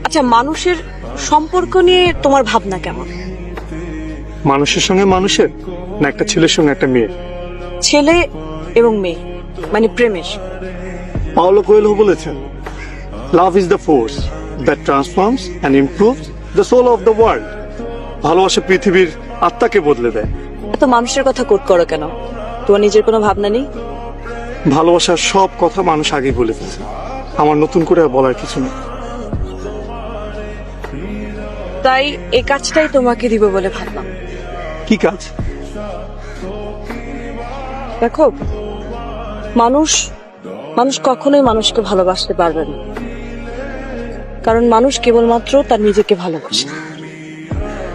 আচ্ছা, মানুষের সম্পর্ক নিয়ে তোমার ভাবনা কেমন? মানুষের সঙ্গে মানুষের, না একটা ছেলের সঙ্গে একটা মেয়ে? ছেলে এবং মেয়ে, মানে প্রেমের। পাওলো কোয়েলহো বলেছেন, love is the force that transforms and improves the soul of the world. ভালোবাসা পৃথিবীর আত্মাকে বদলে দেয়। এত মানুষের কথা কোট করো কেন? তোমার নিজের কোনো ভাবনা নেই? ভালোবাসার সব কথা মানুষ আগেই বলে ফেলছে, আমার নতুন করে আর বলার কিছু নেই। তাই এই কাজটাই তোমাকে দিব বলে ভাবলাম। কি কাজ? দেখো, মানুষ মানুষ কখনোই মানুষকে ভালোবাসতে পারবে না, কারণ মানুষ কেবলমাত্র তার নিজেকে ভালোবাসে।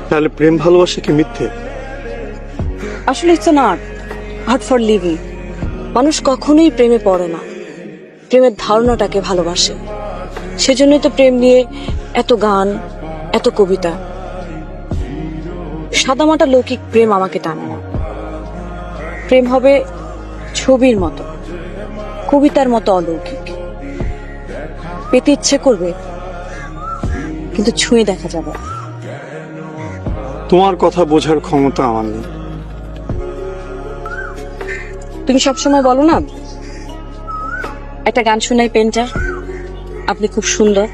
তাহলে প্রেম ভালোবাসা কি মিথ্যে? আসলে it's an art for living. মানুষ কখনোই প্রেমে পড়ে না, প্রেমের ধারণাটাকে ভালোবাসে। সেজন্যই তো প্রেম নিয়ে এত গান, এত কবিতা। সাদামাটা লৌকিক প্রেম আমাকে টানে না। প্রেম হবে ছবির মতো, কবিতার মতো অলৌকিক। পেতে ইচ্ছে করবে, কিন্তু ছুঁয়ে দেখা যাবে। তোমার কথা বোঝার ক্ষমতা আমার নেই। তুমি সবসময় বলো না, একটা গান শোনাই পেন্টার, আপনি খুব সুন্দর।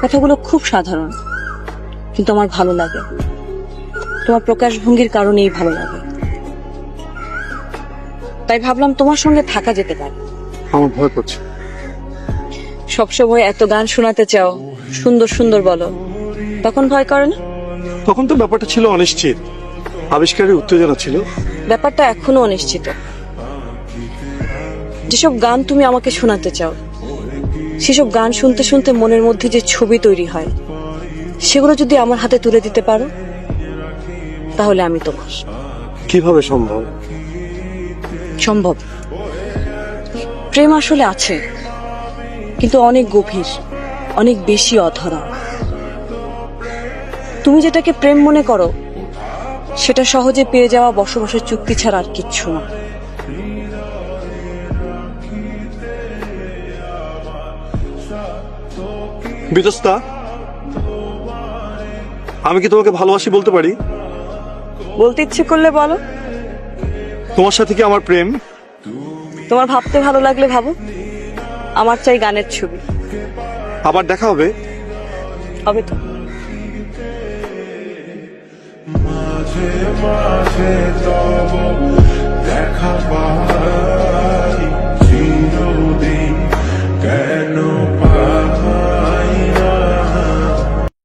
কথাগুলো খুব সাধারণ, কিন্তু আমার ভালো লাগে। তোমার প্রকাশভঙ্গির কারণেই ভালো লাগে। তাই ভাবলাম তোমার সঙ্গে থাকা যেতে পারে। আমার ভয় করছে। সবসময় এত গান শোনাতে চাও, সুন্দর সুন্দর বলো, তখন ভয় করে না? তখন তো ব্যাপারটা ছিল অনিশ্চিত, আবিষ্কারের উত্তেজনা ছিল। ব্যাপারটা এখনো অনিশ্চিত। যেসব গান তুমি আমাকে শোনাতে চাও, সেসব গান শুনতে শুনতে মনের মধ্যে যে ছবি তৈরি হয়, সেগুলো যদি আমার হাতে তুলে দিতে পারো, তাহলে আমি তোমার। কিভাবে সম্ভব? সম্ভব। প্রেম আসলে আছে, কিন্তু অনেক গভীর, অনেক বেশি অধরা। তুমি যেটাকে প্রেম মনে করো, সেটা সহজে পেয়ে যাওয়া বসবাসের চুক্তি ছাড়া আর কিচ্ছু না। বিতস্তা, আমি কি তোমাকে ভালোবাসি বলতে পারি? বলতে ইচ্ছে করলে বলো। তোমার সাথে কি আমার প্রেম? তোমার ভাবতে ভালো লাগলে ভাবো। আমার চাই গানের ছবি। আবার দেখা হবে? হবে তো। মাঝে মাঝে তব দেখা পাই।